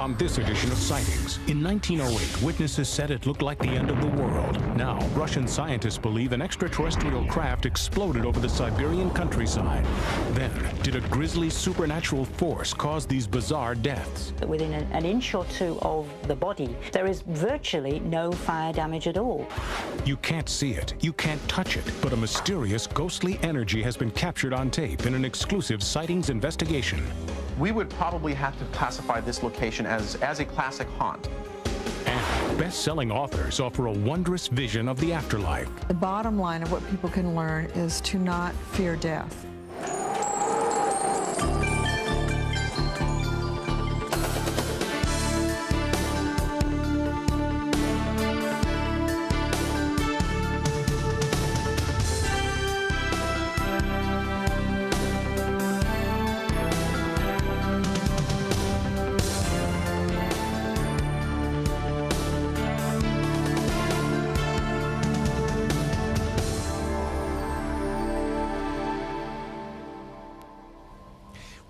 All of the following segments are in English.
On this edition of Sightings, in 1908, witnesses said it looked like the end of the world. Now, Russian scientists believe an extraterrestrial craft exploded over the Siberian countryside. Then, did a grisly supernatural force cause these bizarre deaths? Within an inch or two of the body, there is virtually no fire damage at all. You can't see it, you can't touch it, but a mysterious ghostly energy has been captured on tape in an exclusive Sightings investigation. We would probably have to classify this location as a classic haunt. And best-selling authors offer a wondrous vision of the afterlife. The bottom line of what people can learn is to not fear death.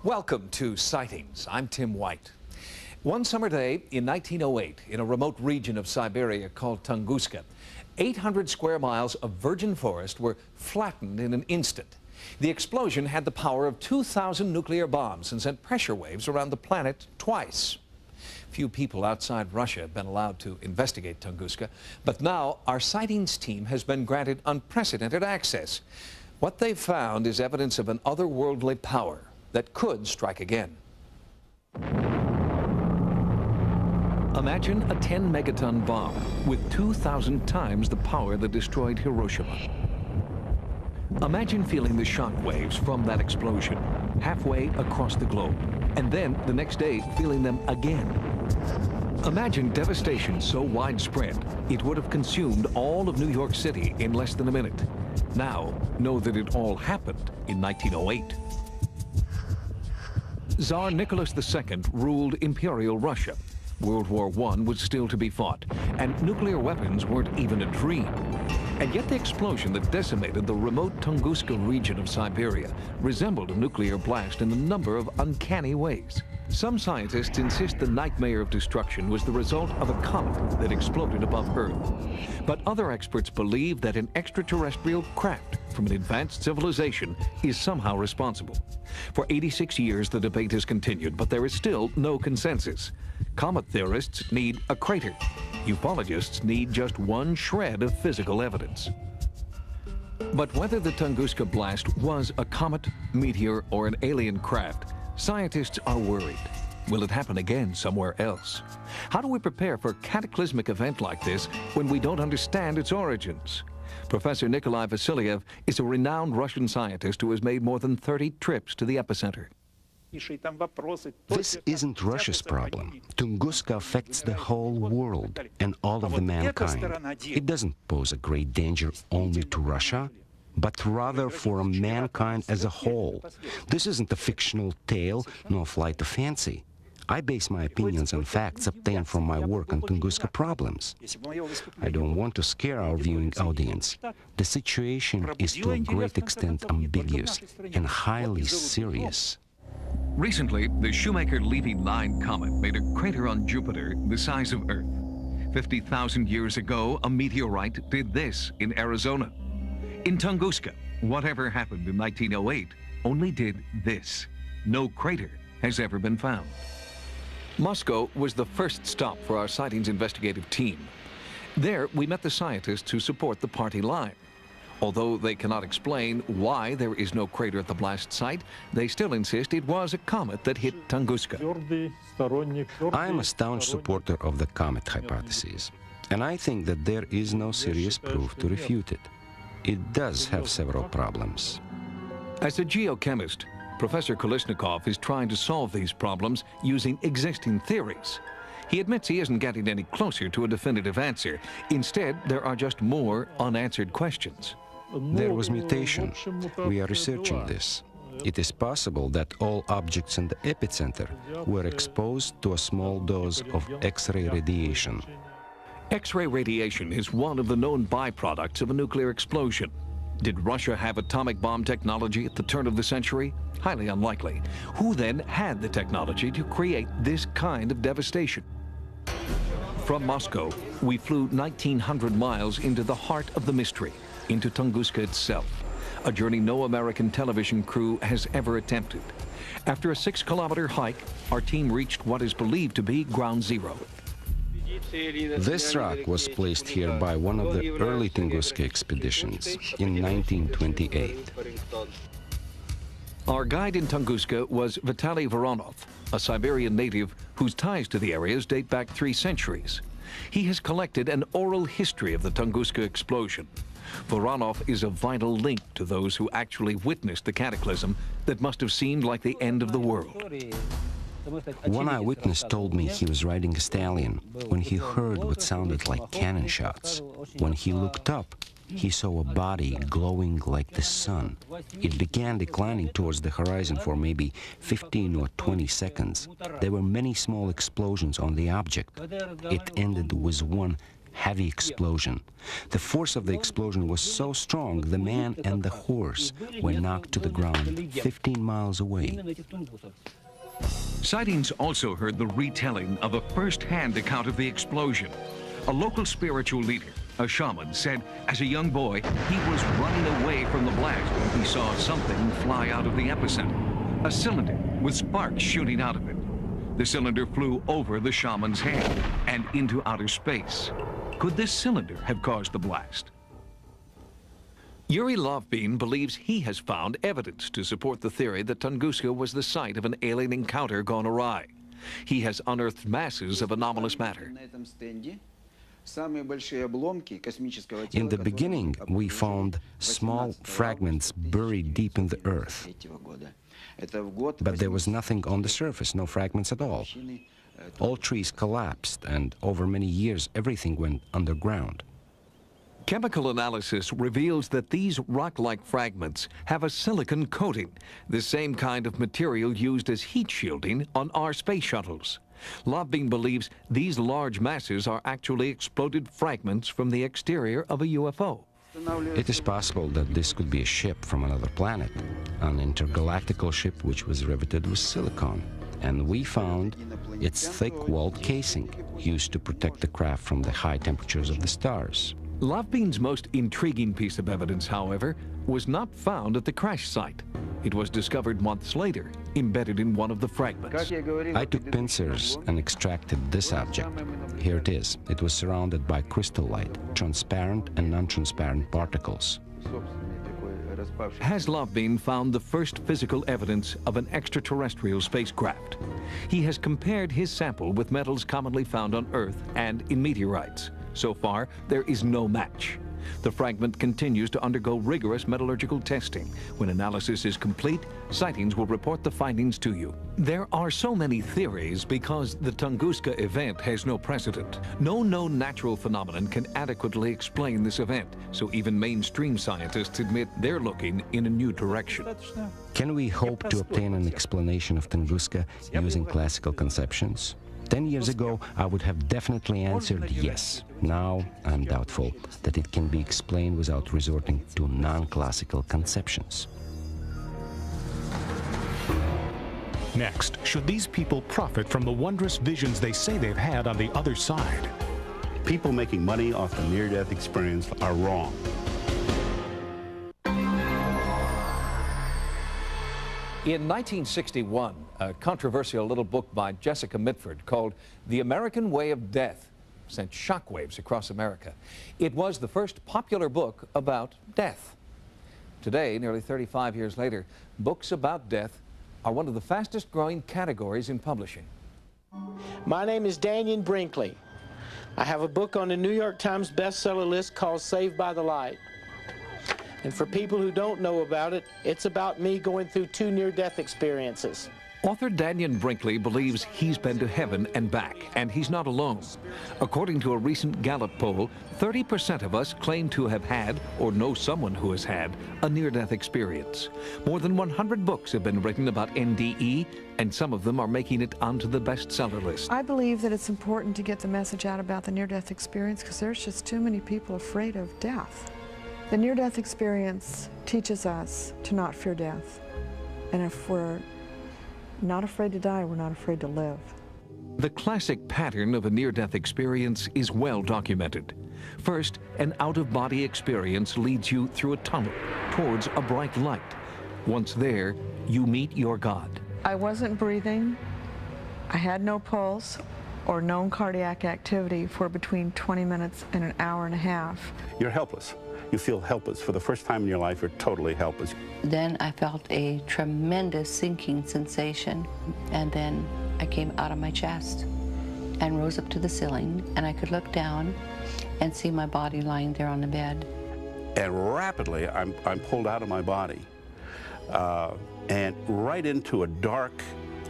Welcome to Sightings. I'm Tim White. One summer day in 1908, in a remote region of Siberia called Tunguska, 800 square miles of virgin forest were flattened in an instant. The explosion had the power of 2,000 nuclear bombs and sent pressure waves around the planet twice. Few people outside Russia have been allowed to investigate Tunguska, but now our Sightings team has been granted unprecedented access. What they've found is evidence of an otherworldly power that could strike again. Imagine a 10-megaton bomb with 2,000 times the power that destroyed Hiroshima. Imagine feeling the shock waves from that explosion halfway across the globe, and then the next day feeling them again. Imagine devastation so widespread it would have consumed all of New York City in less than a minute. Now, know that it all happened in 1908. Tsar Nicholas II ruled Imperial Russia. World War I was still to be fought, and nuclear weapons weren't even a dream. And yet the explosion that decimated the remote Tunguska region of Siberia resembled a nuclear blast in a number of uncanny ways. Some scientists insist the nightmare of destruction was the result of a comet that exploded above Earth. But other experts believe that an extraterrestrial craft from an advanced civilization is somehow responsible. For 86 years, the debate has continued, but there is still no consensus. Comet theorists need a crater. Ufologists need just one shred of physical evidence. But whether the Tunguska blast was a comet, meteor, or an alien craft, scientists are worried. Will it happen again somewhere else? How do we prepare for a cataclysmic event like this when we don't understand its origins? Professor Nikolai Vasilyev is a renowned Russian scientist who has made more than 30 trips to the epicenter. This isn't Russia's problem. Tunguska affects the whole world and all of the mankind. It doesn't pose a great danger only to Russia, but rather for mankind as a whole. This isn't a fictional tale, nor flight of fancy. I base my opinions on facts obtained from my work on Tunguska problems. I don't want to scare our viewing audience. The situation is to a great extent ambiguous and highly serious. Recently, the Shoemaker-Levy 9 comet made a crater on Jupiter the size of Earth. 50,000 years ago, a meteorite did this in Arizona. In Tunguska, whatever happened in 1908 only did this. No crater has ever been found. Moscow was the first stop for our Sightings investigative team. There, we met the scientists who support the party line. Although they cannot explain why there is no crater at the blast site, they still insist it was a comet that hit Tunguska. I am a staunch supporter of the comet hypothesis, and I think that there is no serious proof to refute it. It does have several problems. As a geochemist, Professor Kolesnikov is trying to solve these problems using existing theories. He admits he isn't getting any closer to a definitive answer. Instead, there are just more unanswered questions. There was mutation. We are researching this. It is possible that all objects in the epicenter were exposed to a small dose of X-ray radiation. X-ray radiation is one of the known byproducts of a nuclear explosion. Did Russia have atomic bomb technology at the turn of the century? Highly unlikely. Who then had the technology to create this kind of devastation? From Moscow, we flew 1,900 miles into the heart of the mystery, into Tunguska itself, a journey no American television crew has ever attempted. After a 6-kilometer hike, our team reached what is believed to be ground zero. This rock was placed here by one of the early Tunguska expeditions in 1928. Our guide in Tunguska was Vitaly Voronov, a Siberian native whose ties to the areas date back 3 centuries. He has collected an oral history of the Tunguska explosion. Voronov is a vital link to those who actually witnessed the cataclysm that must have seemed like the end of the world. One eyewitness told me he was riding a stallion when he heard what sounded like cannon shots. When he looked up, he saw a body glowing like the sun. It began declining towards the horizon for maybe 15 or 20 seconds. There were many small explosions on the object. It ended with one heavy explosion. The force of the explosion was so strong, the man and the horse were knocked to the ground 15 miles away. Sightings also heard the retelling of a first-hand account of the explosion. A local spiritual leader, a shaman, said as a young boy, he was running away from the blast when he saw something fly out of the epicenter. A cylinder with sparks shooting out of it. The cylinder flew over the shaman's head and into outer space. Could this cylinder have caused the blast? Yuri Lovbin believes he has found evidence to support the theory that Tunguska was the site of an alien encounter gone awry. He has unearthed masses of anomalous matter. In the beginning, we found small fragments buried deep in the earth. But there was nothing on the surface, no fragments at all. All trees collapsed, and over many years, everything went underground. Chemical analysis reveals that these rock-like fragments have a silicon coating, the same kind of material used as heat shielding on our space shuttles. Lovbin believes these large masses are actually exploded fragments from the exterior of a UFO. It is possible that this could be a ship from another planet, an intergalactical ship which was riveted with silicon. And we found its thick-walled casing, used to protect the craft from the high temperatures of the stars. Lovbin's most intriguing piece of evidence, however, was not found at the crash site. It was discovered months later, embedded in one of the fragments. I took pincers and extracted this object. Here it is. It was surrounded by crystal light, transparent and non-transparent particles. Has Lovbin found the first physical evidence of an extraterrestrial spacecraft? He has compared his sample with metals commonly found on Earth and in meteorites. So far, there is no match. The fragment continues to undergo rigorous metallurgical testing. When analysis is complete, Sightings will report the findings to you. There are so many theories because the Tunguska event has no precedent. No known natural phenomenon can adequately explain this event, so even mainstream scientists admit they're looking in a new direction. Can we hope to obtain an explanation of Tunguska using classical conceptions? 10 years ago, I would have definitely answered yes. Now, I'm doubtful that it can be explained without resorting to non-classical conceptions. Next, should these people profit from the wondrous visions they say they've had on the other side? People making money off the near-death experience are wrong. In 1961, a controversial little book by Jessica Mitford called The American Way of Death sent shockwaves across America. It was the first popular book about death. Today, nearly 35 years later, books about death are one of the fastest growing categories in publishing. My name is Daniel Brinkley. I have a book on the New York Times bestseller list called Saved by the Light. And for people who don't know about it, it's about me going through 2 near-death experiences. Author Daniel Brinkley believes he's been to heaven and back, and he's not alone. According to a recent Gallup poll, 30% of us claim to have had or know someone who has had a near-death experience. More than 100 books have been written about NDE, and some of them are making it onto the bestseller list. I believe that it's important to get the message out about the near-death experience because there's just too many people afraid of death. The near-death experience teaches us to not fear death. And if we're not afraid to die, we're not afraid to live. The classic pattern of a near-death experience is well documented. First, an out-of-body experience leads you through a tunnel towards a bright light. Once there, you meet your God. I wasn't breathing. I had no pulse or known cardiac activity for between 20 minutes and an hour and a half. You're helpless. You feel helpless. For the first time in your life, you're totally helpless. Then I felt a tremendous sinking sensation, and then I came out of my chest and rose up to the ceiling, and I could look down and see my body lying there on the bed. And rapidly, I'm pulled out of my body and right into a dark,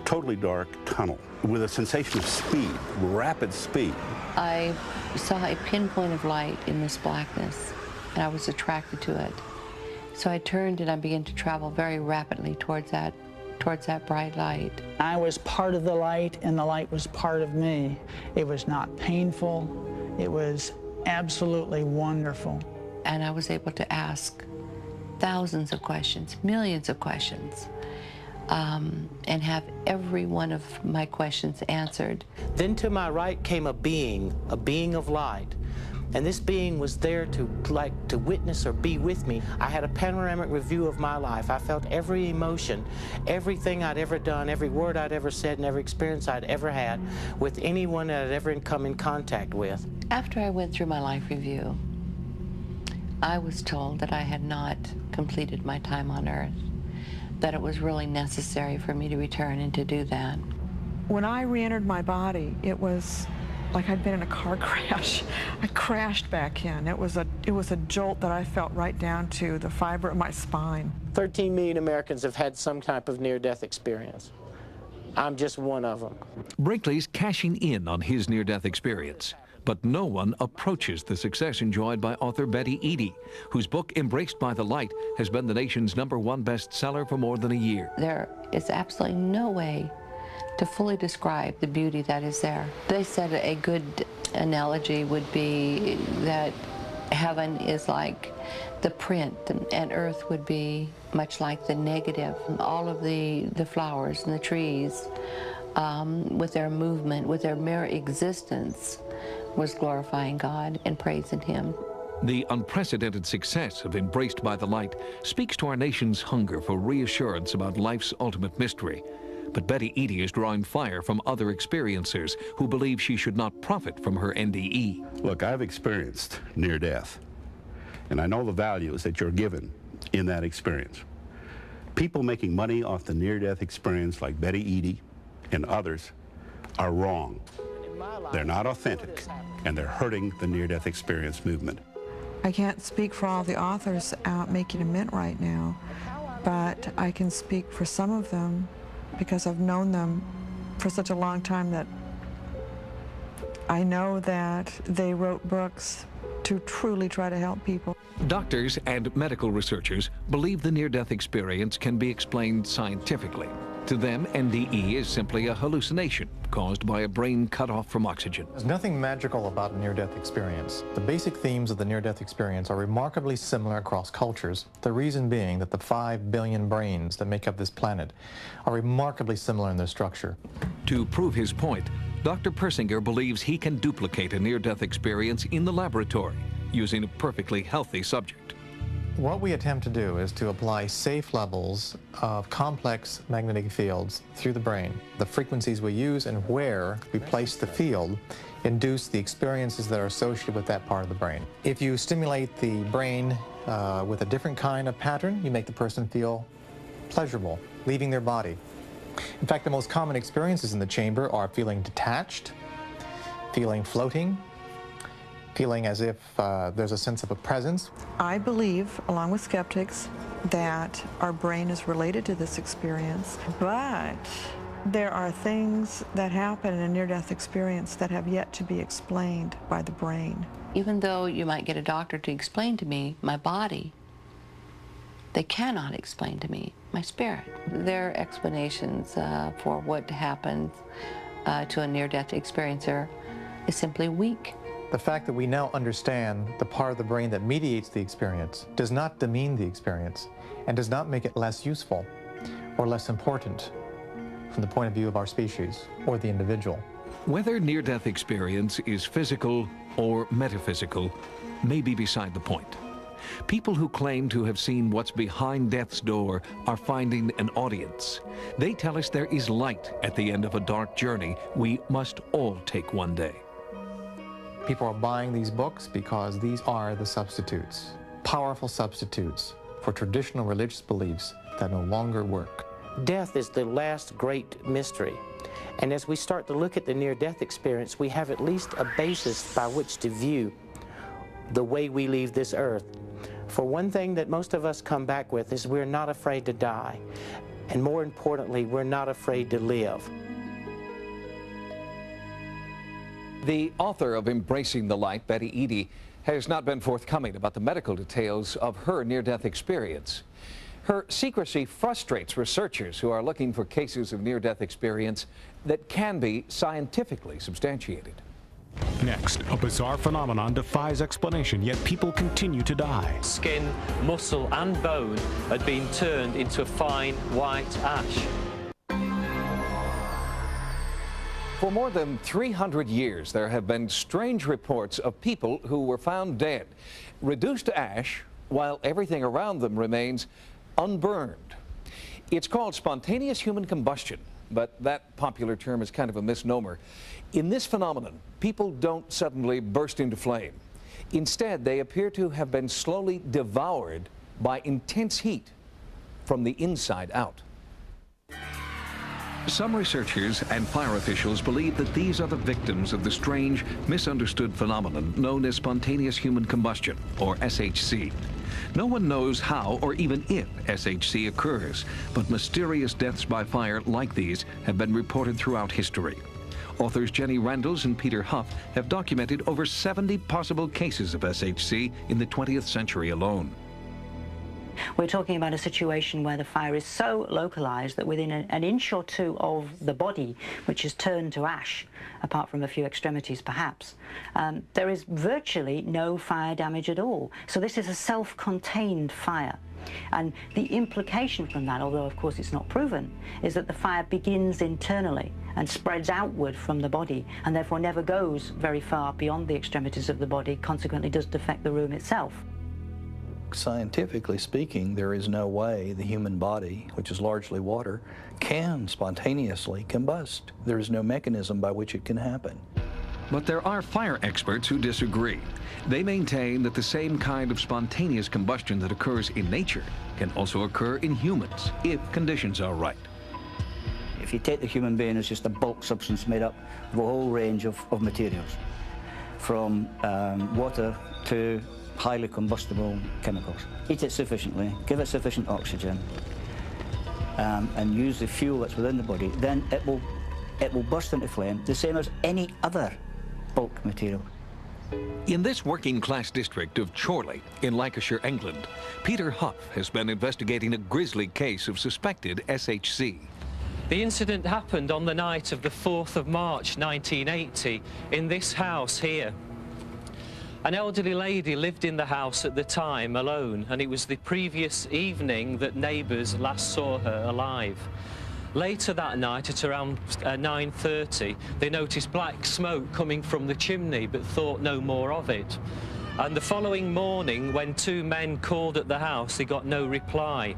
totally dark tunnel with a sensation of speed, rapid speed. I saw a pinpoint of light in this blackness, and I was attracted to it. So I turned and I began to travel very rapidly towards that bright light. I was part of the light, and the light was part of me. It was not painful. It was absolutely wonderful. And I was able to ask thousands of questions, millions of questions, and have every one of my questions answered. Then to my right came a being of light. And this being was there to witness or be with me. I had a panoramic review of my life. I felt every emotion, everything I'd ever done, every word I'd ever said, and every experience I'd ever had with anyone that I'd ever come in contact with. After I went through my life review, I was told that I had not completed my time on Earth, that it was really necessary for me to return and to do that. When I re-entered my body, it was like I'd been in a car crash. I crashed back in. It was a jolt that I felt right down to the fiber of my spine. 13 million Americans have had some type of near-death experience. I'm just one of them. Brinkley's cashing in on his near-death experience, but no one approaches the success enjoyed by author Betty Eadie, whose book Embraced by the Light has been the nation's #1 bestseller for more than a year. There is absolutely no way to fully describe the beauty that is there. They said a good analogy would be that heaven is like the print, and earth would be much like the negative. All of the flowers and the trees, with their movement, with their mere existence, was glorifying God and praising Him. The unprecedented success of Embraced by the Light speaks to our nation's hunger for reassurance about life's ultimate mystery. But Betty Eadie is drawing fire from other experiencers who believe she should not profit from her NDE. Look, I've experienced near death, and I know the values that you're given in that experience. People making money off the near-death experience like Betty Eadie and others are wrong. They're not authentic, and they're hurting the near-death experience movement. I can't speak for all the authors out making a mint right now, but I can speak for some of them because I've known them for such a long time that I know that they wrote books to truly try to help people. Doctors and medical researchers believe the near-death experience can be explained scientifically. To them, NDE is simply a hallucination caused by a brain cut off from oxygen. There's nothing magical about a near-death experience. The basic themes of the near-death experience are remarkably similar across cultures. The reason being that the 5 billion brains that make up this planet are remarkably similar in their structure. To prove his point, Dr. Persinger believes he can duplicate a near-death experience in the laboratory using a perfectly healthy subject. What we attempt to do is to apply safe levels of complex magnetic fields through the brain. The frequencies we use and where we place the field induce the experiences that are associated with that part of the brain. If you stimulate the brain with a different kind of pattern, you make the person feel pleasurable, leaving their body. In fact, the most common experiences in the chamber are feeling detached, feeling floating, feeling as if there's a sense of a presence. I believe, along with skeptics, that our brain is related to this experience, but there are things that happen in a near-death experience that have yet to be explained by the brain. Even though you might get a doctor to explain to me my body, they cannot explain to me my spirit. Their explanations for what happens to a near-death experiencer is simply weak. The fact that we now understand the part of the brain that mediates the experience does not demean the experience and does not make it less useful or less important from the point of view of our species or the individual. Whether near-death experience is physical or metaphysical may be beside the point. People who claim to have seen what's behind death's door are finding an audience. They tell us there is light at the end of a dark journey we must all take one day. People are buying these books because these are the substitutes, powerful substitutes for traditional religious beliefs that no longer work. Death is the last great mystery. And as we start to look at the near-death experience, we have at least a basis by which to view the way we leave this earth. For one thing that most of us come back with is we're not afraid to die. And more importantly, we're not afraid to live. The author of Embracing the Light, Betty Eadie, has not been forthcoming about the medical details of her near-death experience. Her secrecy frustrates researchers who are looking for cases of near-death experience that can be scientifically substantiated. Next, a bizarre phenomenon defies explanation, yet people continue to die. Skin, muscle and bone had been turned into a fine white ash. For more than 300 years, there have been strange reports of people who were found dead, reduced to ash, while everything around them remains unburned. It's called spontaneous human combustion, but that popular term is kind of a misnomer. In this phenomenon, people don't suddenly burst into flame. Instead, they appear to have been slowly devoured by intense heat from the inside out. Some researchers and fire officials believe that these are the victims of the strange, misunderstood phenomenon known as spontaneous human combustion, or SHC. No one knows how or even if SHC occurs, but mysterious deaths by fire like these have been reported throughout history. Authors Jenny Randles and Peter Huff have documented over 70 possible cases of SHC in the 20th century alone. We're talking about a situation where the fire is so localized that within an inch or two of the body, which is turned to ash, apart from a few extremities perhaps, there is virtually no fire damage at all. So this is a self-contained fire. And the implication from that, although of course it's not proven, is that the fire begins internally and spreads outward from the body and therefore never goes very far beyond the extremities of the body, consequently doesn't affect the room itself. Scientifically speaking, there is no way the human body, which is largely water, can spontaneously combust. There is no mechanism by which it can happen. But there are fire experts who disagree. They maintain that the same kind of spontaneous combustion that occurs in nature can also occur in humans, if conditions are right. If you take the human being as just a bulk substance made up of a whole range of materials, from water to highly combustible chemicals. Eat it sufficiently, give it sufficient oxygen, and use the fuel that's within the body, then it will burst into flame, the same as any other bulk material. In this working-class district of Chorley in Lancashire, England, Peter Huff has been investigating a grisly case of suspected SHC. The incident happened on the night of the 4th of March 1980 in this house here. An elderly lady lived in the house at the time alone, and it was the previous evening that neighbours last saw her alive. Later that night at around 9:30, they noticed black smoke coming from the chimney but thought no more of it. And the following morning, when two men called at the house, they got no reply.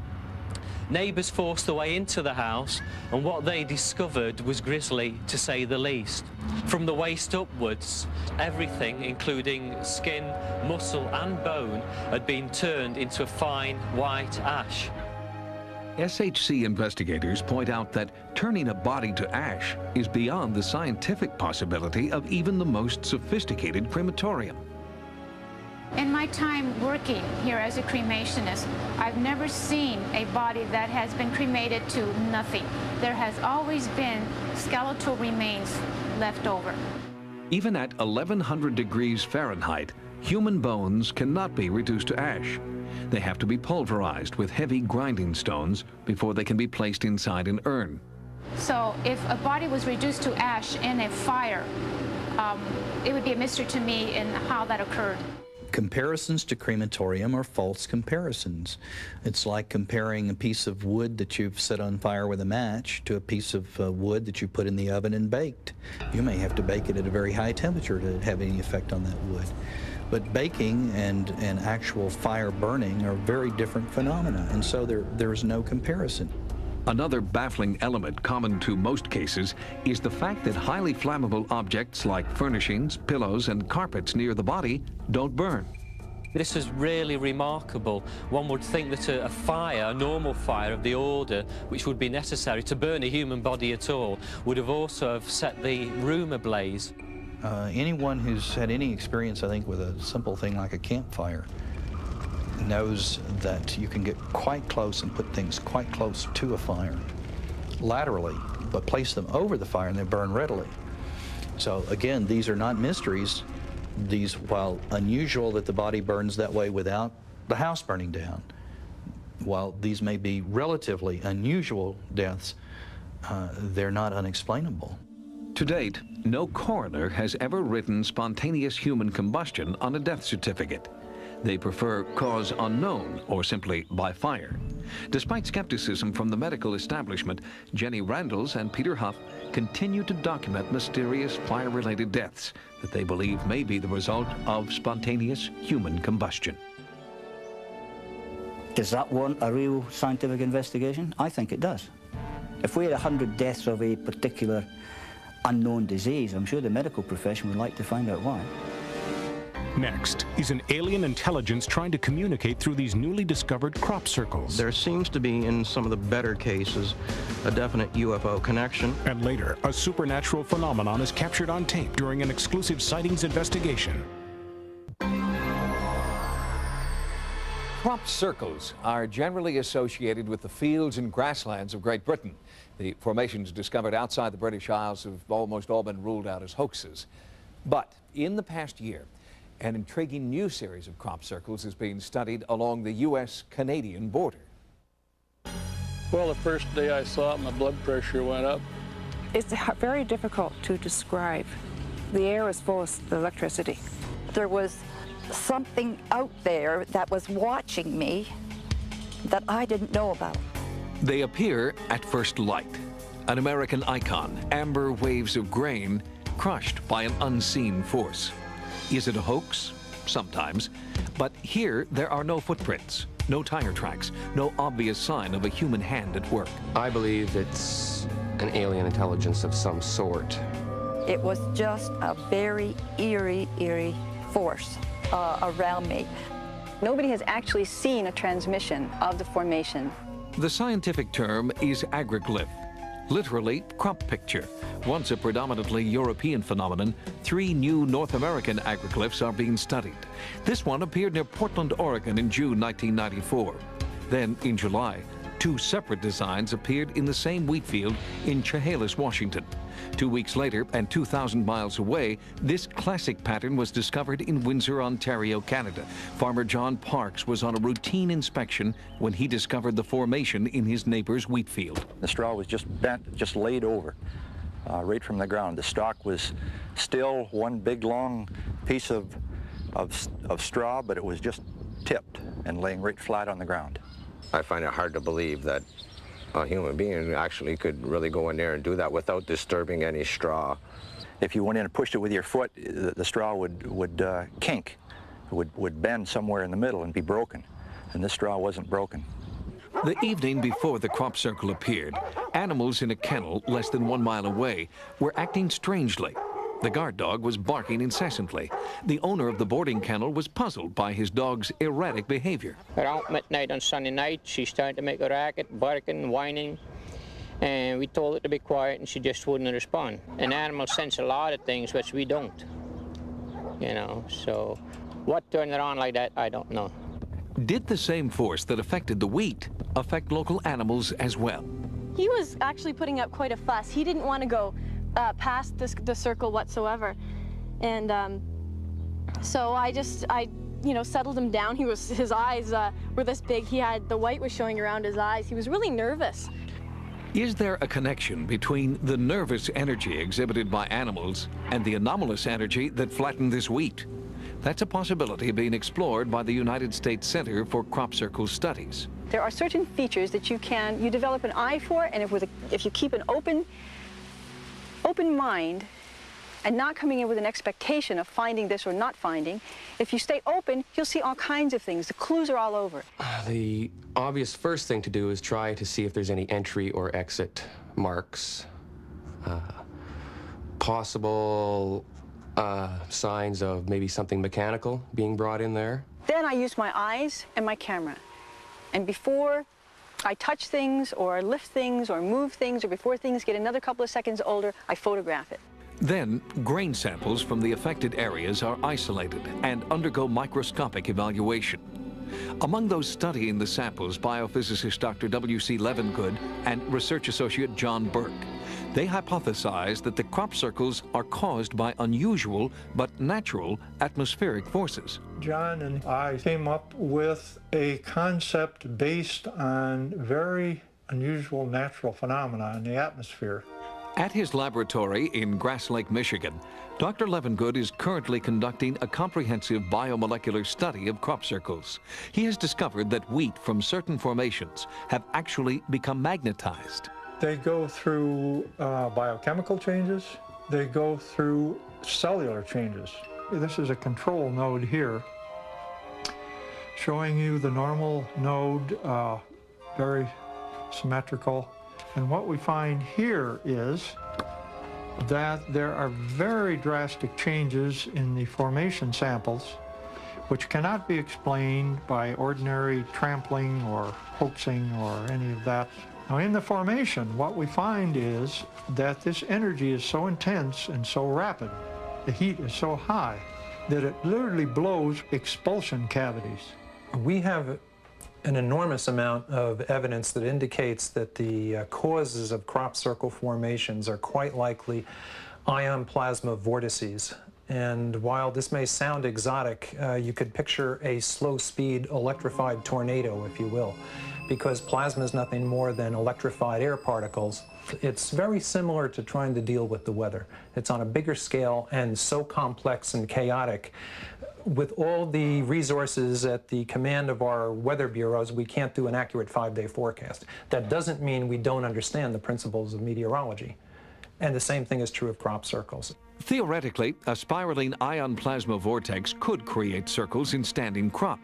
Neighbours forced their way into the house, and what they discovered was grisly, to say the least. From the waist upwards, everything, including skin, muscle and bone, had been turned into a fine white ash. SHC investigators point out that turning a body to ash is beyond the scientific possibility of even the most sophisticated crematorium. In my time working here as a cremationist, I've never seen a body that has been cremated to nothing. There has always been skeletal remains left over. Even at 1100 degrees Fahrenheit, human bones cannot be reduced to ash. They have to be pulverized with heavy grinding stones before they can be placed inside an urn. So if a body was reduced to ash in a fire, it would be a mystery to me in how that occurred. Comparisons to crematorium are false comparisons. It's like comparing a piece of wood that you've set on fire with a match to a piece of wood that you put in the oven and baked. You may have to bake it at a very high temperature to have any effect on that wood. But baking and actual fire burning are very different phenomena, and so there is no comparison. Another baffling element common to most cases is the fact that highly flammable objects like furnishings, pillows, and carpets near the body don't burn. This is really remarkable. One would think that a fire, a normal fire of the order, which would be necessary to burn a human body at all, would have also have set the room ablaze. Anyone who's had any experience, I think, with a simple thing like a campfire knows that you can get quite close and put things quite close to a fire laterally, but place them over the fire and they burn readily. So again, these are not mysteries. These, while unusual that the body burns that way without the house burning down, while these may be relatively unusual deaths, they're not unexplainable. To date, no coroner has ever written spontaneous human combustion on a death certificate. They prefer cause unknown or simply by fire. Despite skepticism from the medical establishment, Jenny Randles and Peter Huff continue to document mysterious fire-related deaths that they believe may be the result of spontaneous human combustion. Does that want a real scientific investigation? I think it does. If we had 100 deaths of a particular unknown disease, I'm sure the medical profession would like to find out why. Next is an alien intelligence trying to communicate through these newly discovered crop circles. There seems to be, in some of the better cases, a definite UFO connection. And later, a supernatural phenomenon is captured on tape during an exclusive sightings investigation. Crop circles are generally associated with the fields and grasslands of Great Britain. The formations discovered outside the British Isles have almost all been ruled out as hoaxes. But in the past year, an intriguing new series of crop circles is being studied along the U.S.-Canadian border. Well, the first day I saw it, my blood pressure went up. It's very difficult to describe. The air is full of electricity. There was something out there that was watching me that I didn't know about. They appear at first light. An American icon, amber waves of grain, crushed by an unseen force. Is it a hoax? Sometimes. But here, there are no footprints, no tire tracks, no obvious sign of a human hand at work. I believe it's an alien intelligence of some sort. It was just a very eerie force around me. Nobody has actually seen a transmission of the formation. The scientific term is agriglyph, literally crop picture. Once a predominantly European phenomenon, 3 new North American agriglyphs are being studied. This one appeared near Portland, Oregon in June 1994. Then, in July, 2 separate designs appeared in the same wheat field in Chehalis, Washington. 2 weeks later, and 2,000 miles away, this classic pattern was discovered in Windsor, Ontario, Canada. Farmer John Parks was on a routine inspection when he discovered the formation in his neighbor's wheat field. The straw was just bent, just laid over, right from the ground. The stalk was still one big long piece of straw, but it was just tipped and laying right flat on the ground. I find it hard to believe that a human being actually could really go in there and do that without disturbing any straw. If you went in and pushed it with your foot, the straw would kink, would bend somewhere in the middle and be broken, and this straw wasn't broken. The evening before the crop circle appeared, animals in a kennel less than 1 mile away were acting strangely. The guard dog was barking incessantly. The owner of the boarding kennel was puzzled by his dog's erratic behavior. Around midnight on Sunday night, she started to make a racket, barking, whining, and we told her to be quiet, and she just wouldn't respond. An animal sense a lot of things which we don't, you know, so what turned it on like that, I don't know. Did the same force that affected the wheat affect local animals as well? He was actually putting up quite a fuss. He didn't want to go past the circle whatsoever, and so I settled him down. His eyes were this big. The white was showing around his eyes. He was really nervous. Is there a connection between the nervous energy exhibited by animals and the anomalous energy that flattened this wheat? That's a possibility being explored by the United States Center for Crop Circle Studies. There are certain features that you develop an eye for, and if you keep an open mind and not coming in with an expectation of finding this or not finding, if you stay open, you'll see all kinds of things. The clues are all over. The obvious first thing to do is try to see if there's any entry or exit marks, possible signs of maybe something mechanical being brought in there. Then I use my eyes and my camera. And before I touch things or lift things or move things, or before things get another couple of seconds older, I photograph it. Then, grain samples from the affected areas are isolated and undergo microscopic evaluation. Among those studying the samples, biophysicist Dr. W.C. Levengood and research associate John Burke. They hypothesize that the crop circles are caused by unusual but natural atmospheric forces. John and I came up with a concept based on very unusual natural phenomena in the atmosphere. At his laboratory in Grass Lake, Michigan, Dr. Levengood is currently conducting a comprehensive biomolecular study of crop circles. He has discovered that wheat from certain formations have actually become magnetized. They go through biochemical changes. They go through cellular changes. This is a control node here, showing you the normal node, very symmetrical. And what we find here is that there are very drastic changes in the formation samples, which cannot be explained by ordinary trampling or hoaxing or any of that. Now, in the formation, what we find is that this energy is so intense and so rapid, the heat is so high, that it literally blows expulsion cavities. We have an enormous amount of evidence that indicates that the causes of crop circle formations are quite likely ion plasma vortices. And while this may sound exotic, you could picture a slow-speed electrified tornado, if you will, because plasma is nothing more than electrified air particles. It's very similar to trying to deal with the weather. It's on a bigger scale and so complex and chaotic. With all the resources at the command of our weather bureaus, we can't do an accurate 5-day forecast. That doesn't mean we don't understand the principles of meteorology. And the same thing is true of crop circles. Theoretically, a spiraling ion plasma vortex could create circles in standing crop.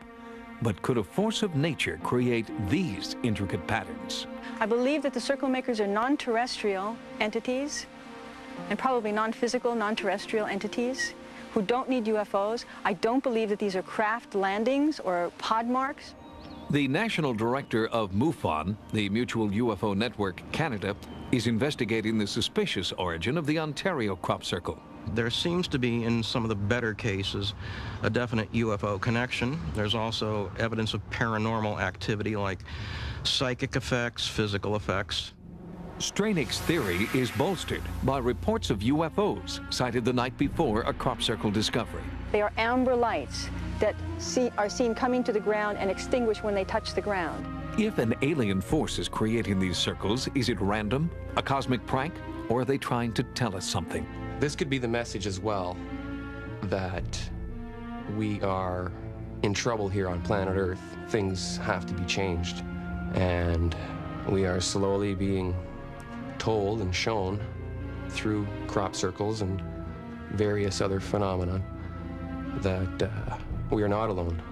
But could a force of nature create these intricate patterns? I believe that the circle makers are non-terrestrial entities, and probably non-physical, non-terrestrial entities who don't need UFOs. I don't believe that these are craft landings or pod marks. The National Director of MUFON, the Mutual UFO Network Canada, is investigating the suspicious origin of the Ontario crop circle. There seems to be, in some of the better cases, a definite UFO connection. There's also evidence of paranormal activity like psychic effects, physical effects. Strainick's theory is bolstered by reports of UFOs sighted the night before a crop circle discovery. They are amber lights that are seen coming to the ground and extinguish when they touch the ground. If an alien force is creating these circles, is it random, a cosmic prank, or are they trying to tell us something? This could be the message as well, that we are in trouble here on planet Earth. Things have to be changed, and we are slowly being told and shown through crop circles and various other phenomena that we are not alone,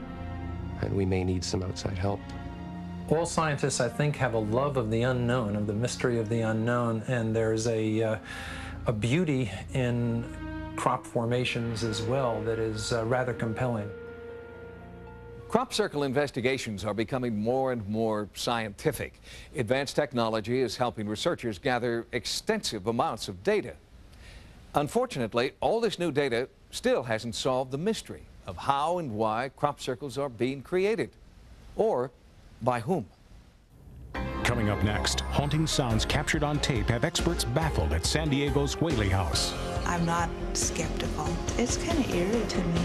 and we may need some outside help. All scientists, I think, have a love of the unknown, of the mystery of the unknown, and there's a beauty in crop formations as well that is rather compelling. Crop circle investigations are becoming more and more scientific. Advanced technology is helping researchers gather extensive amounts of data. Unfortunately, all this new data still hasn't solved the mystery of how and why crop circles are being created, or by whom. Coming up next, haunting sounds captured on tape have experts baffled at San Diego's Whaley house. I'm not skeptical. It's kind of eerie to me.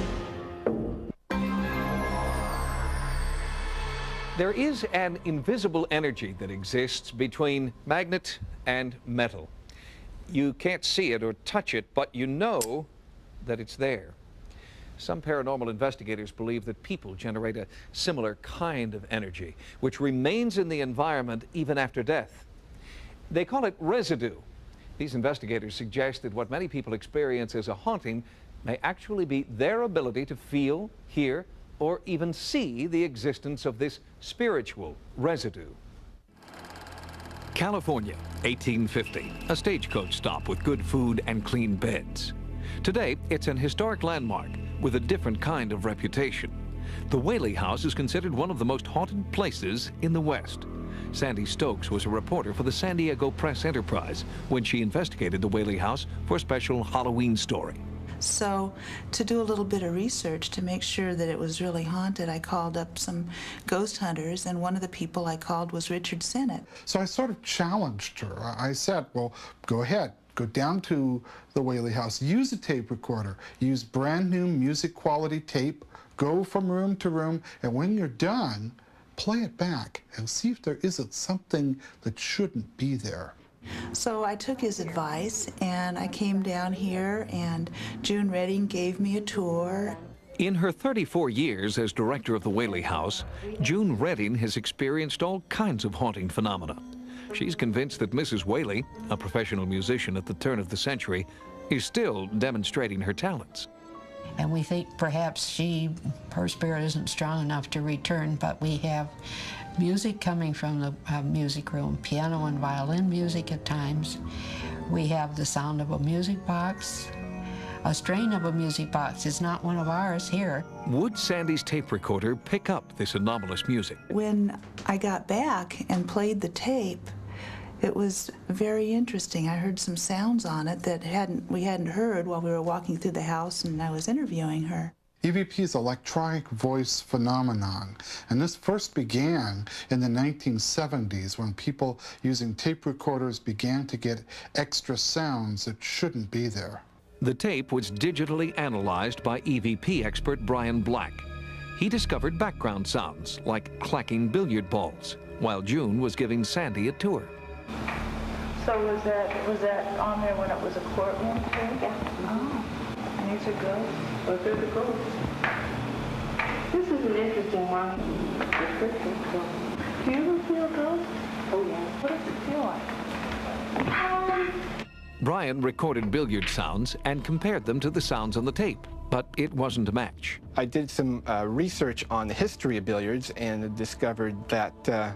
There is an invisible energy that exists between magnet and metal. You can't see it or touch it, but you know that it's there. Some paranormal investigators believe that people generate a similar kind of energy, which remains in the environment even after death. They call it residue. These investigators suggest that what many people experience as a haunting may actually be their ability to feel, hear, or even see the existence of this spiritual residue. California, 1850, a stagecoach stop with good food and clean beds. Today, it's an historic landmark with a different kind of reputation. The Whaley House is considered one of the most haunted places in the West. Sandy Stokes was a reporter for the San Diego Press Enterprise when she investigated the Whaley House for a special Halloween story. So to do a little bit of research to make sure that it was really haunted, I called up some ghost hunters, and one of the people I called was Richard Sennett. So I sort of challenged her. I said, well, go ahead. Go down to the Whaley House, use a tape recorder, use brand new music quality tape, go from room to room, and when you're done, play it back and see if there isn't something that shouldn't be there. So I took his advice and I came down here, and June Redding gave me a tour. In her 34 years as director of the Whaley House, June Redding has experienced all kinds of haunting phenomena. She's convinced that Mrs. Whaley, a professional musician at the turn of the century, is still demonstrating her talents. And we think perhaps her spirit isn't strong enough to return, but we have music coming from the music room, piano and violin music at times. We have the sound of a music box, a strain of a music box. It's not one of ours here. Would Sandy's tape recorder pick up this anomalous music? When I got back and played the tape, it was very interesting. I heard some sounds on it that we hadn't heard while we were walking through the house and I was interviewing her. EVP is electronic voice phenomenon, and this first began in the 1970s when people using tape recorders began to get extra sounds that shouldn't be there. The tape was digitally analyzed by EVP expert Brian Black. He discovered background sounds like clacking billiard balls, while June was giving Sandy a tour. So was that on there when it was a courtroom too? Yeah. Oh. And these are ghosts? Well, they're the ghosts. This is an interesting one. Do you ever feel ghosts? Oh yeah. What does it feel like? Brian recorded billiard sounds and compared them to the sounds on the tape, but it wasn't a match. I did some research on the history of billiards and discovered that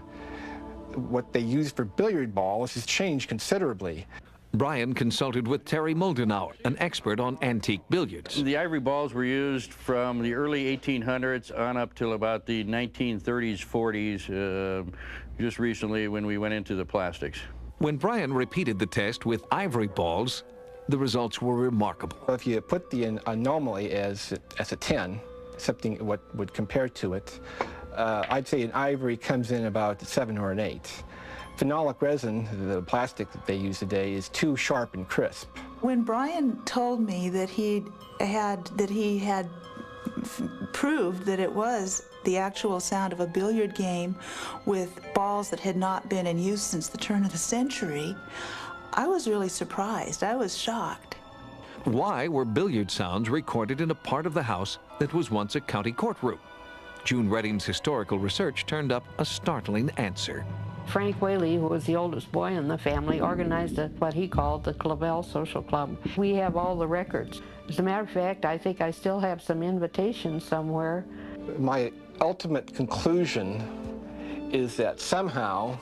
what they use for billiard balls has changed considerably. Brian consulted with Terry Moldenauer, an expert on antique billiards. The ivory balls were used from the early 1800s on up till about the 1930s, 40s, just recently when we went into the plastics. When Brian repeated the test with ivory balls, the results were remarkable. If you put the anomaly as a 10, something what would compare to it, I'd say an ivory comes in about a 7 or an 8. Phenolic resin, the plastic that they use today, is too sharp and crisp. When Brian told me that he had proved that it was the actual sound of a billiard game with balls that had not been in use since the turn of the century, I was really surprised. I was shocked. Why were billiard sounds recorded in a part of the house that was once a county courtroom? June Redding's historical research turned up a startling answer. Frank Whaley, who was the oldest boy in the family, organized what he called the Clavel Social Club. We have all the records. As a matter of fact, I think I still have some invitations somewhere. My ultimate conclusion is that somehow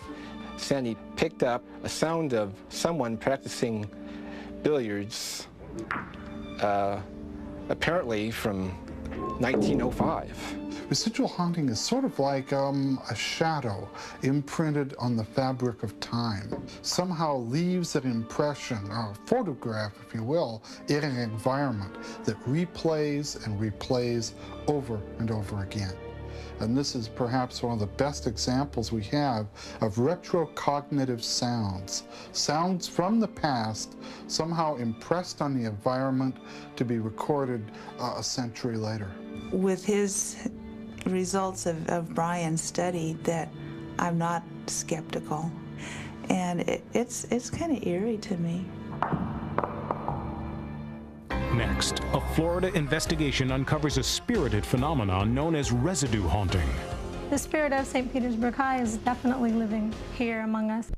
Sandy picked up a sound of someone practicing billiards, apparently from 1905. Residual haunting is sort of like a shadow imprinted on the fabric of time. Somehow leaves an impression, or a photograph, if you will, in an environment that replays and replays over and over again. And this is perhaps one of the best examples we have of retrocognitive sounds. Sounds from the past, somehow impressed on the environment to be recorded a century later. With his results of Brian's study that I'm not skeptical. And it's kind of eerie to me. Next, a Florida investigation uncovers a spirited phenomenon known as residue haunting. The spirit of St. Petersburg High is definitely living here among us.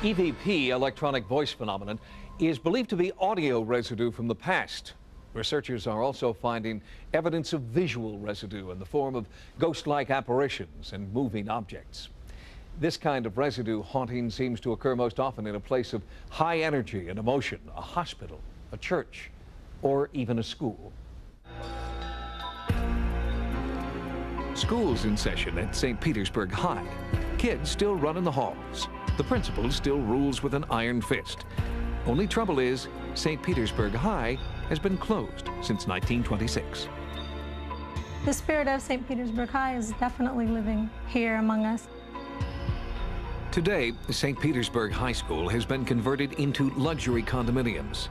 EVP, electronic voice phenomenon, is believed to be audio residue from the past. Researchers are also finding evidence of visual residue in the form of ghost-like apparitions and moving objects. This kind of residue haunting seems to occur most often in a place of high energy and emotion, a hospital, a church, or even a school. School's in session at St. Petersburg High. Kids still run in the halls. The principal still rules with an iron fist. Only trouble is, St. Petersburg High has been closed since 1926. The spirit of St. Petersburg High is definitely living here among us. Today, St. Petersburg High School has been converted into luxury condominiums.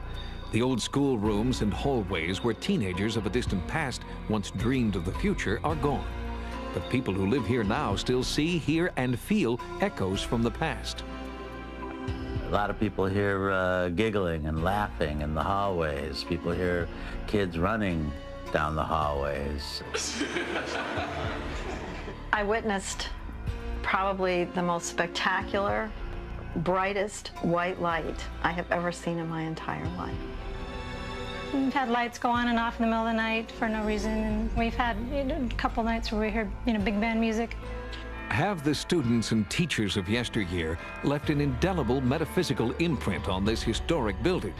The old school rooms and hallways where teenagers of a distant past once dreamed of the future are gone. But people who live here now still see, hear, and feel echoes from the past. A lot of people hear giggling and laughing in the hallways. People hear kids running down the hallways. I witnessed probably the most spectacular, brightest white light I have ever seen in my entire life. We've had lights go on and off in the middle of the night for no reason, and we've had a couple nights where we heard, big band music. Have the students and teachers of yesteryear left an indelible metaphysical imprint on this historic building?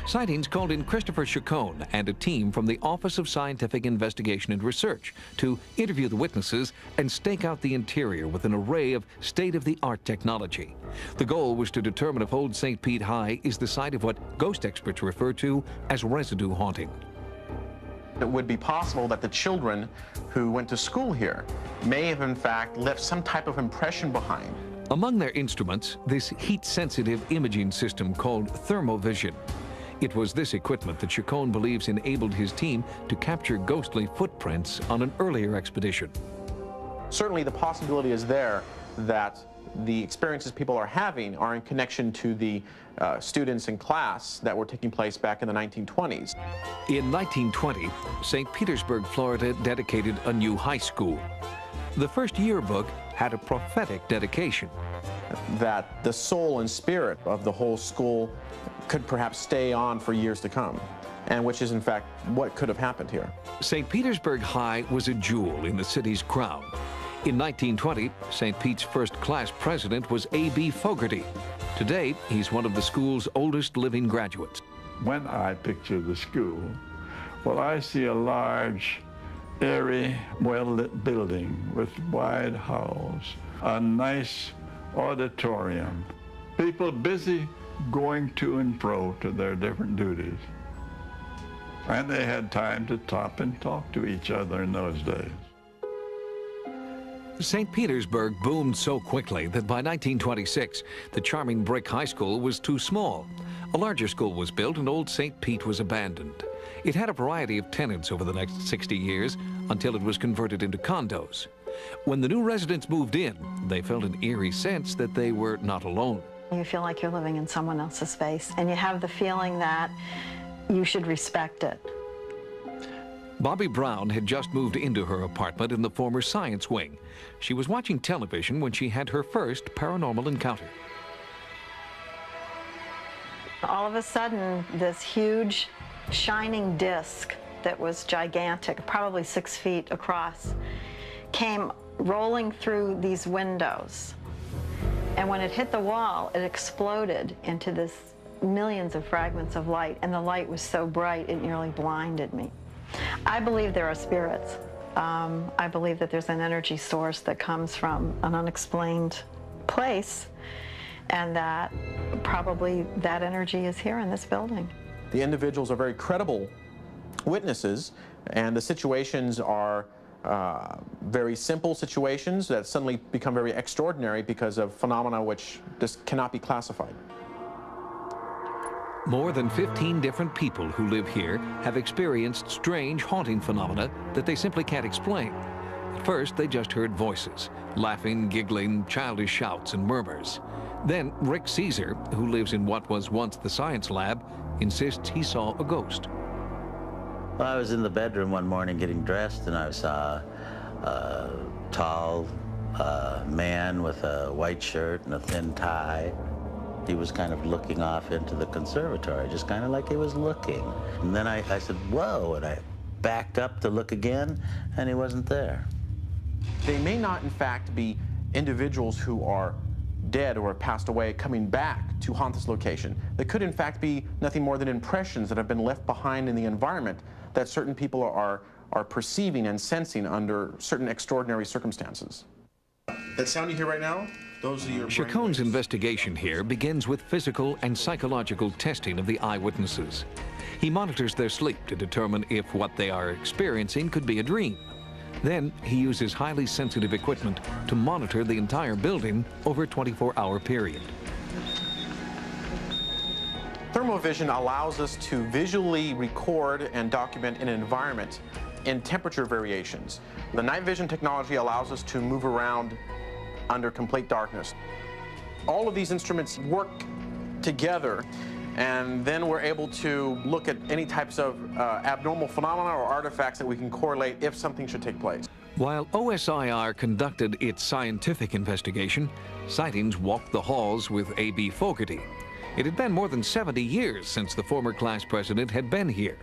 Sightings called in Christopher Chacon and a team from the Office of Scientific Investigation and Research to interview the witnesses and stake out the interior with an array of state-of-the-art technology. The goal was to determine if Old St. Pete High is the site of what ghost experts refer to as residue haunting. It would be possible that the children who went to school here may have in fact left some type of impression behind. Among their instruments, this heat-sensitive imaging system called thermovision. It was this equipment that Chacon believes enabled his team to capture ghostly footprints on an earlier expedition. Certainly the possibility is there that the experiences people are having are in connection to the students in class that were taking place back in the 1920s. In 1920, St. Petersburg, Florida dedicated a new high school. The first yearbook had a prophetic dedication. That the soul and spirit of the whole school could perhaps stay on for years to come, and which is in fact what could have happened here. St. Petersburg High was a jewel in the city's crown. In 1920, St. Pete's first class president was A.B. Fogarty. Today, he's one of the school's oldest living graduates. When I picture the school, well, I see a large, airy, well-lit building with wide halls, a nice auditorium, people busy going to and fro to their different duties. And they had time to stop and talk to each other in those days. St. Petersburg boomed so quickly that by 1926, the charming brick high school was too small. A larger school was built and Old St. Pete was abandoned. It had a variety of tenants over the next 60 years until it was converted into condos. When the new residents moved in, they felt an eerie sense that they were not alone. You feel like you're living in someone else's space, and you have the feeling that you should respect it. Bobby Brown had just moved into her apartment in the former science wing. She was watching television when she had her first paranormal encounter. All of a sudden, this huge, shining disc that was gigantic, probably 6 feet across, came rolling through these windows. And when it hit the wall, it exploded into this millions of fragments of light, and the light was so bright it nearly blinded me. I believe there are spirits. I believe that there's an energy source that comes from an unexplained place, and that probably that energy is here in this building. The individuals are very credible witnesses, and the situations are very simple situations that suddenly become very extraordinary because of phenomena which just cannot be classified. More than 15 different people who live here have experienced strange haunting phenomena that they simply can't explain. At first, they just heard voices, laughing, giggling, childish shouts and murmurs. Then Rick Caesar, who lives in what was once the science lab, insists he saw a ghost. Well, I was in the bedroom one morning getting dressed, and I saw a tall man with a white shirt and a thin tie. He was kind of looking off into the conservatory, just kind of like he was looking. And then I said, whoa, and I backed up to look again, and he wasn't there. They may not, in fact, be individuals who are dead or have passed away coming back to haunt this location. They could, in fact, be nothing more than impressions that have been left behind in the environment that certain people are perceiving and sensing under certain extraordinary circumstances. That sound you hear right now? Those are your Chacon's investigation here begins with physical and psychological testing of the eyewitnesses. He monitors their sleep to determine if what they are experiencing could be a dream. Then he uses highly sensitive equipment to monitor the entire building over a 24-hour period. Thermovision allows us to visually record and document an environment in temperature variations. The night vision technology allows us to move around under complete darkness. All of these instruments work together, and then we're able to look at any types of abnormal phenomena or artifacts that we can correlate if something should take place. While OSIR conducted its scientific investigation, Sightings walked the halls with A.B. Fogarty. It had been more than 70 years since the former class president had been here.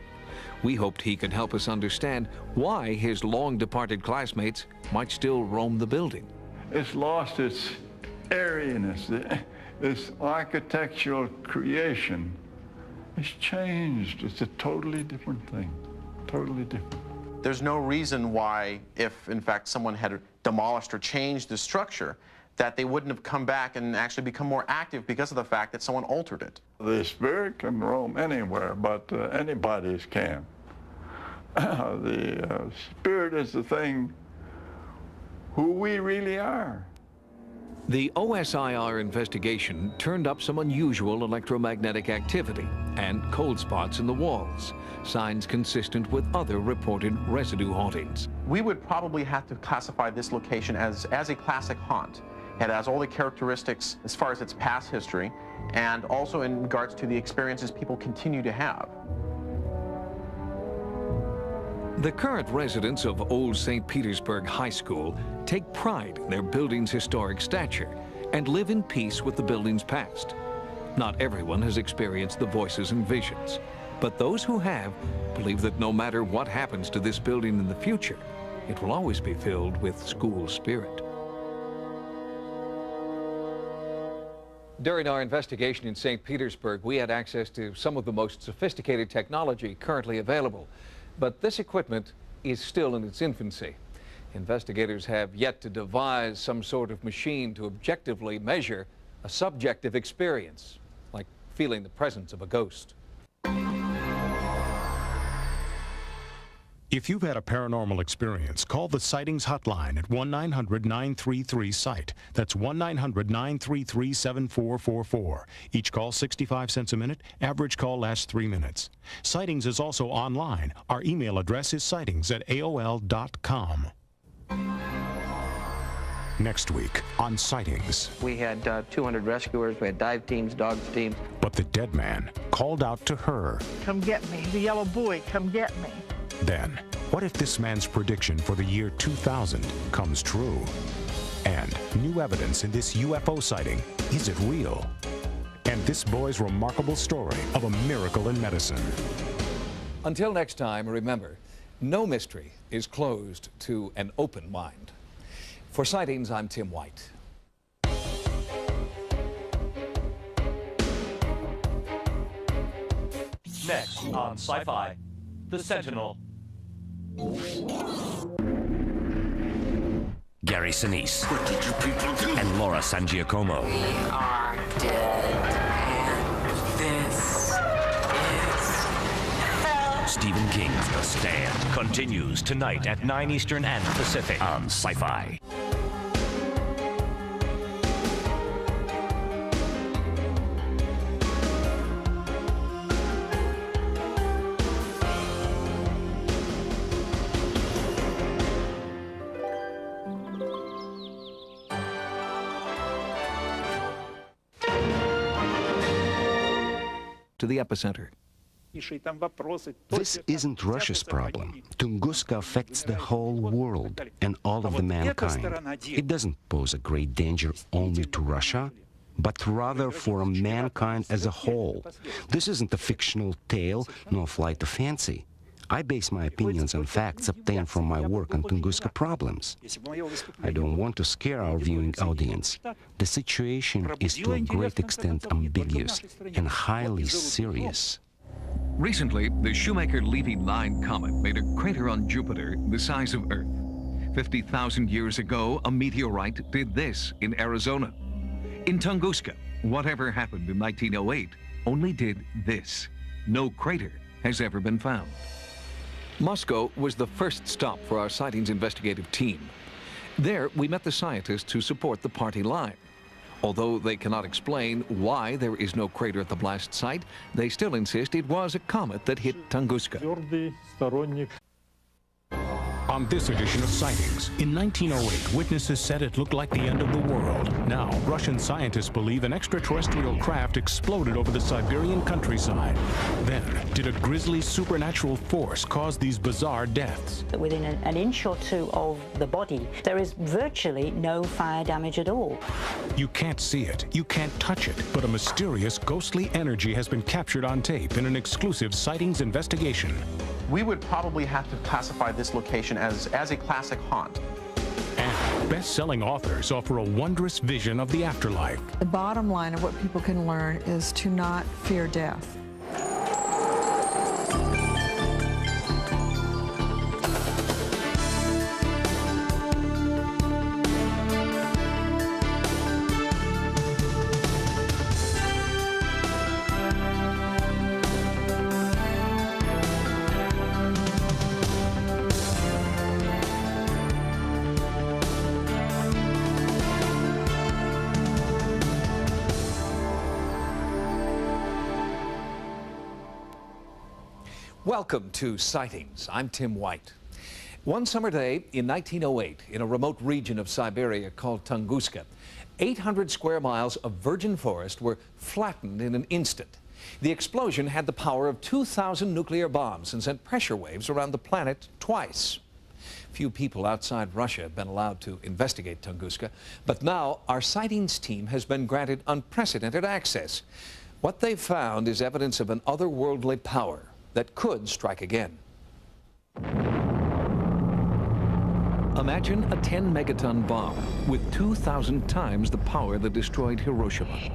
We hoped he could help us understand why his long-departed classmates might still roam the building. It's lost its airiness, this architectural creation. It's changed. It's a totally different thing, totally different. There's no reason why, if in fact someone had demolished or changed the structure, that they wouldn't have come back and actually become more active because of the fact that someone altered it. The spirit can roam anywhere, but anybody's can. The spirit is the thing who we really are. The OSIR investigation turned up some unusual electromagnetic activity and cold spots in the walls, signs consistent with other reported residue hauntings. We would probably have to classify this location as a classic haunt. It has all the characteristics as far as its past history, and also in regards to the experiences people continue to have. The current residents of Old St. Petersburg High School take pride in their building's historic stature and live in peace with the building's past. Not everyone has experienced the voices and visions, but those who have believe that no matter what happens to this building in the future, it will always be filled with school spirit. During our investigation in St. Petersburg, we had access to some of the most sophisticated technology currently available. But this equipment is still in its infancy. Investigators have yet to devise some sort of machine to objectively measure a subjective experience, like feeling the presence of a ghost. If you've had a paranormal experience, call the Sightings hotline at 1-900-933-SIGHT. That's 1-900-933-7444. Each call 65 cents a minute. Average call lasts 3 minutes. Sightings is also online. Our email address is sightings@aol.com. Next week on Sightings. We had 200 rescuers, we had dive teams, dog teams. But the dead man called out to her. Come get me, the yellow buoy, come get me. Then, what if this man's prediction for the year 2000 comes true? And new evidence in this UFO sighting, is it real? And this boy's remarkable story of a miracle in medicine. Until next time, remember, no mystery is closed to an open mind. For Sightings, I'm Tim White. Next on Sci-Fi, The Sentinel. Gary Sinise and Laura San Giacomo. We are dead, and this is hell. Stephen King's The Stand continues tonight at 9 Eastern and Pacific on Sci-Fi. to the epicenter. This isn't Russia's problem. Tunguska affects the whole world and all of the mankind. It doesn't pose a great danger only to Russia, but rather for mankind as a whole. This isn't a fictional tale, nor flight of fancy. I base my opinions on facts obtained from my work on Tunguska problems. I don't want to scare our viewing audience. The situation is to a great extent ambiguous and highly serious. Recently, the Shoemaker-Levy Line comet made a crater on Jupiter the size of Earth. 50,000 years ago, a meteorite did this in Arizona. In Tunguska, whatever happened in 1908 only did this. No crater has ever been found. Moscow was the first stop for our sightings investigative team. There, we met the scientists who support the party line. Although they cannot explain why there is no crater at the blast site, they still insist it was a comet that hit Tunguska. On this edition of Sightings, in 1908, witnesses said it looked like the end of the world. Now, Russian scientists believe an extraterrestrial craft exploded over the Siberian countryside. Then, did a grisly supernatural force cause these bizarre deaths? Within an inch or two of the body, there is virtually no fire damage at all. You can't see it, you can't touch it, but a mysterious ghostly energy has been captured on tape in an exclusive Sightings investigation. We would probably have to classify this location as a classic haunt. And best-selling authors offer a wondrous vision of the afterlife. The bottom line of what people can learn is to not fear death. Welcome to Sightings. I'm Tim White. One summer day in 1908, in a remote region of Siberia called Tunguska, 800 square miles of virgin forest were flattened in an instant. The explosion had the power of 2,000 nuclear bombs and sent pressure waves around the planet twice. Few people outside Russia have been allowed to investigate Tunguska, but now our Sightings team has been granted unprecedented access. What they've found is evidence of an otherworldly power that could strike again. Imagine a 10-megaton bomb with 2,000 times the power that destroyed Hiroshima.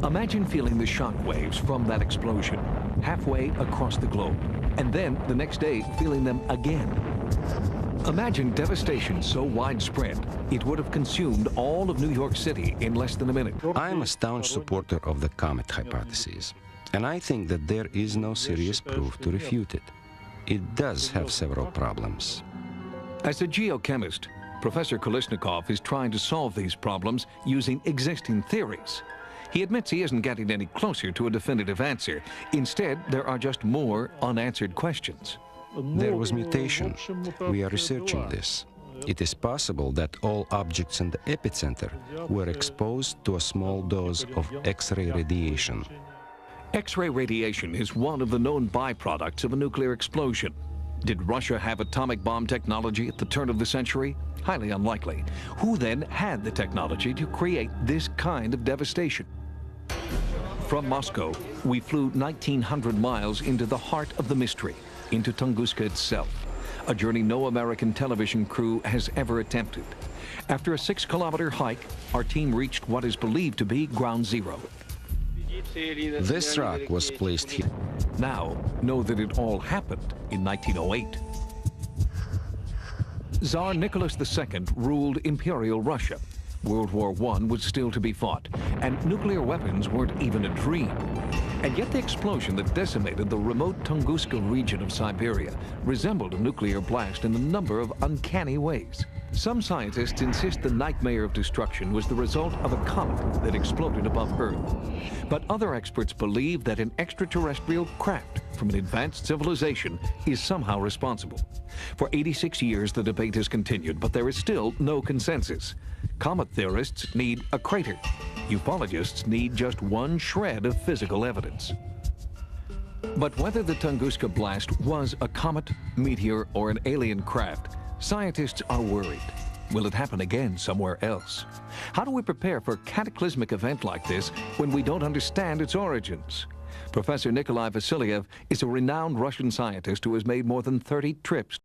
Imagine feeling the shock waves from that explosion halfway across the globe, and then the next day feeling them again. Imagine devastation so widespread it would have consumed all of New York City in less than a minute. I am a staunch supporter of the comet hypothesis, and I think that there is no serious proof to refute it. It does have several problems. As a geochemist, Professor Kolesnikov is trying to solve these problems using existing theories. He admits he isn't getting any closer to a definitive answer. Instead, there are just more unanswered questions. There was mutation. We are researching this. It is possible that all objects in the epicenter were exposed to a small dose of X-ray radiation. X-ray radiation is one of the known byproducts of a nuclear explosion. Did Russia have atomic bomb technology at the turn of the century? Highly unlikely. Who then had the technology to create this kind of devastation? From Moscow, we flew 1,900 miles into the heart of the mystery, into Tunguska itself, a journey no American television crew has ever attempted. After a 6-kilometer hike, our team reached what is believed to be ground zero. This rock was placed here. Now, know that it all happened in 1908. Tsar Nicholas II ruled Imperial Russia. World War I was still to be fought, and nuclear weapons weren't even a dream. And yet the explosion that decimated the remote Tunguska region of Siberia resembled a nuclear blast in a number of uncanny ways. Some scientists insist the nightmare of destruction was the result of a comet that exploded above Earth. But other experts believe that an extraterrestrial craft from an advanced civilization is somehow responsible. For 86 years, the debate has continued, but there is still no consensus. Comet theorists need a crater. Ufologists need just one shred of physical evidence. But whether the Tunguska blast was a comet, meteor, or an alien craft, scientists are worried. Will it happen again somewhere else? How do we prepare for a cataclysmic event like this when we don't understand its origins? Professor Nikolai Vasiliev is a renowned Russian scientist who has made more than 30 trips